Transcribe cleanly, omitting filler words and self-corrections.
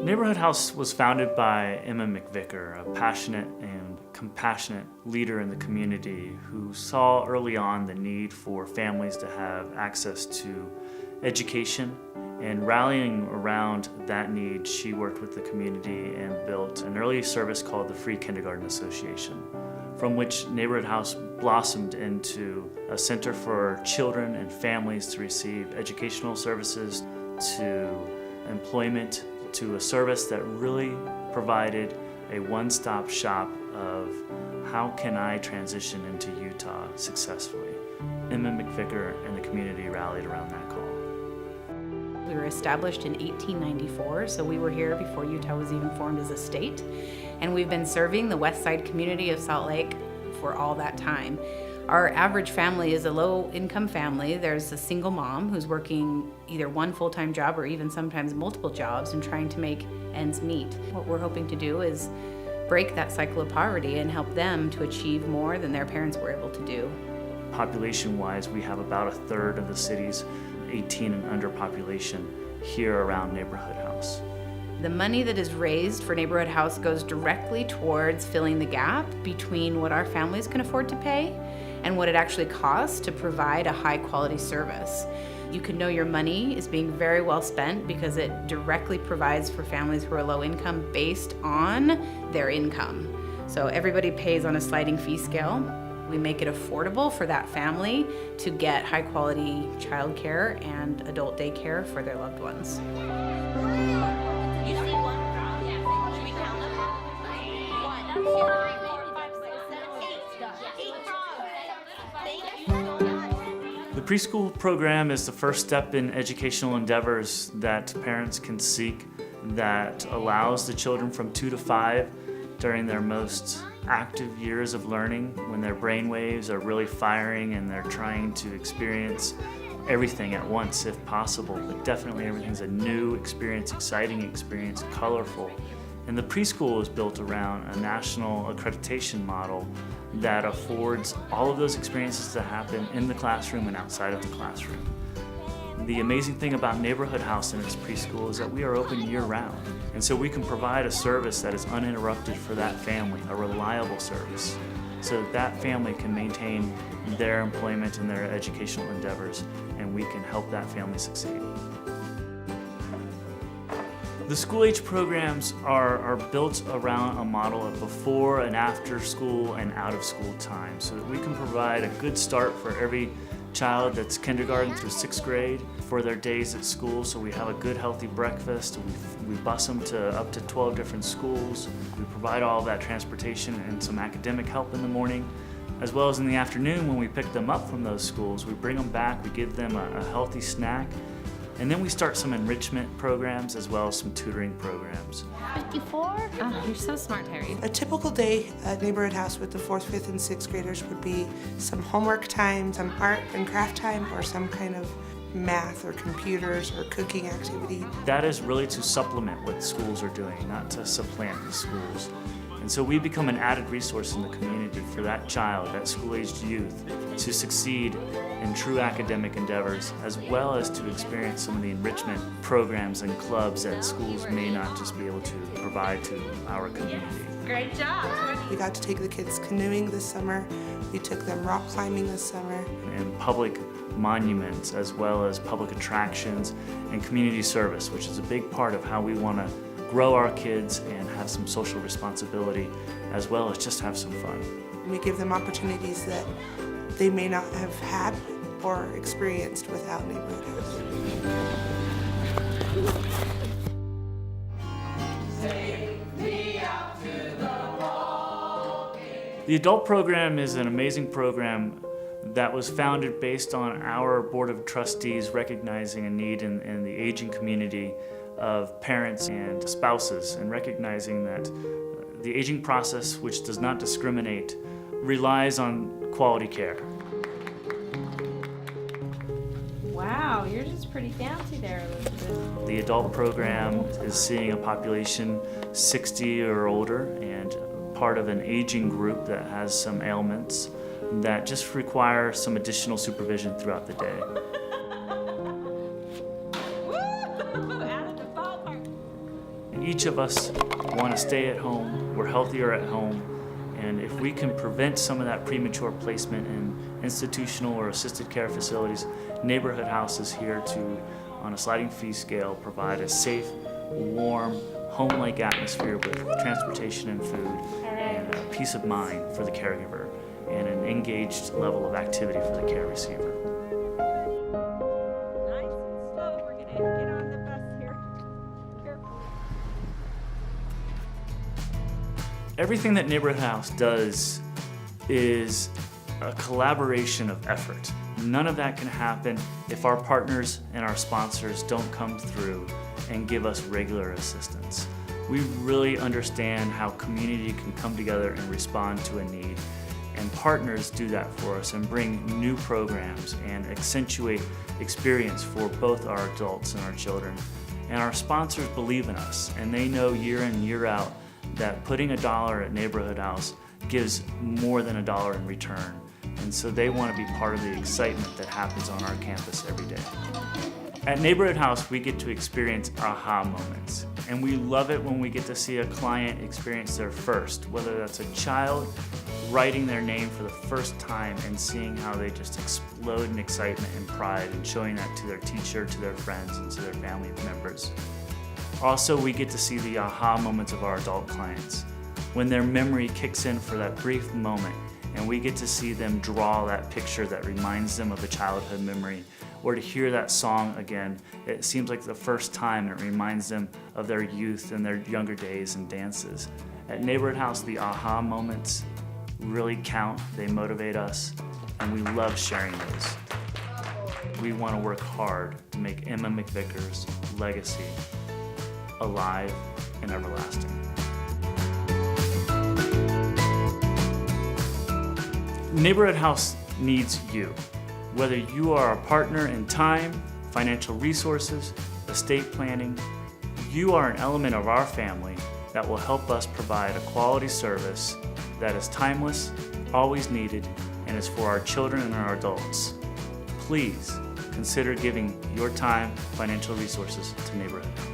Neighborhood House was founded by Emma McVicker, a passionate and compassionate leader in the community who saw early on the need for families to have access to education. And rallying around that need, she worked with the community and built an early service called the Free Kindergarten Association, from which Neighborhood House blossomed into a center for children and families to receive educational services, to employment, to a service that really provided a one-stop shop of how can I transition into Utah successfully. Emma McVicker and the community rallied around that call. We were established in 1894, so we were here before Utah was even formed as a state. And we've been serving the west side community of Salt Lake for all that time. Our average family is a low-income family. There's a single mom who's working either one full-time job or even sometimes multiple jobs and trying to make ends meet. What we're hoping to do is break that cycle of poverty and help them to achieve more than their parents were able to do. Population-wise, we have about a third of the city's 18 and under population here around Neighborhood House. The money that is raised for Neighborhood House goes directly towards filling the gap between what our families can afford to pay and what it actually costs to provide a high quality service. You can know your money is being very well spent because it directly provides for families who are low income based on their income. So everybody pays on a sliding fee scale. We make it affordable for that family to get high quality childcare and adult daycare for their loved ones. The preschool program is the first step in educational endeavors that parents can seek that allows the children from 2 to 5 during their most active years of learning, when their brain waves are really firing and they're trying to experience everything at once if possible. But definitely everything's a new experience, exciting experience, colorful. And the preschool is built around a national accreditation model that affords all of those experiences to happen in the classroom and outside of the classroom. The amazing thing about Neighborhood House and its preschool is that we are open year-round. And so we can provide a service that is uninterrupted for that family, a reliable service, so that that family can maintain their employment and their educational endeavors, and we can help that family succeed. The school-age programs are built around a model of before and after school and out of school time, so that we can provide a good start for every child that's kindergarten through 6th grade for their days at school. So we have a good healthy breakfast. We bus them to up to 12 different schools. We provide all of that transportation and some academic help in the morning, as well as in the afternoon when we pick them up from those schools. We bring them back, we give them a healthy snack, and then we start some enrichment programs as well as some tutoring programs. 54? Oh, you're so smart, Harry. A typical day at Neighborhood House with the 4th, 5th, and 6th graders would be some homework time, some art and craft time, or some kind of math or computers or cooking activity. That is really to supplement what schools are doing, not to supplant the schools. And so we become an added resource in the community for that child, that school-aged youth, to succeed in true academic endeavors, as well as to experience some of the enrichment programs and clubs that schools may not just be able to provide to our community. Great job. We got to take the kids canoeing this summer. We took them rock climbing this summer. And public monuments, as well as public attractions and community service, which is a big part of how we want to grow our kids and have some social responsibility, as well as just have some fun. We give them opportunities that they may not have had or experienced without Neighborhood House. The adult program is an amazing program that was founded based on our Board of Trustees recognizing a need in the aging community of parents and spouses, and recognizing that the aging process, which does not discriminate, relies on quality care. Wow, yours is pretty fancy there, Elizabeth. The adult program is seeing a population 60 or older and part of an aging group that has some ailments that just require some additional supervision throughout the day. each of us want to stay at home, we're healthier at home, and if we can prevent some of that premature placement in institutional or assisted care facilities, Neighborhood House is here to, on a sliding fee scale, provide a safe, warm, home-like atmosphere with transportation and food, and a peace of mind for the caregiver, and an engaged level of activity for the care receiver. Nice and slow. We're gonna get on the bus here. Careful. Everything that Neighborhood House does is a collaboration of effort. None of that can happen if our partners and our sponsors don't come through and give us regular assistance. We really understand how community can come together and respond to a need, and partners do that for us and bring new programs and accentuate experience for both our adults and our children. And our sponsors believe in us, and they know year in, year out that putting $1 at Neighborhood House gives more than $1 in return. And so they want to be part of the excitement that happens on our campus every day. At Neighborhood House, we get to experience aha moments. And we love it when we get to see a client experience their first, whether that's a child writing their name for the first time and seeing how they just explode in excitement and pride and showing that to their teacher, to their friends, and to their family members. Also, we get to see the aha moments of our adult clients, when their memory kicks in for that brief moment and we get to see them draw that picture that reminds them of a childhood memory, or to hear that song again. It seems like the first time, and it reminds them of their youth and their younger days and dances. At Neighborhood House, the aha moments really count, they motivate us, and we love sharing those. We want to work hard to make Emma McVicker's legacy alive and everlasting. Neighborhood House needs you. Whether you are a partner in time, financial resources, estate planning, you are an element of our family that will help us provide a quality service that is timeless, always needed, and is for our children and our adults. Please consider giving your time, financial resources to Neighborhood House.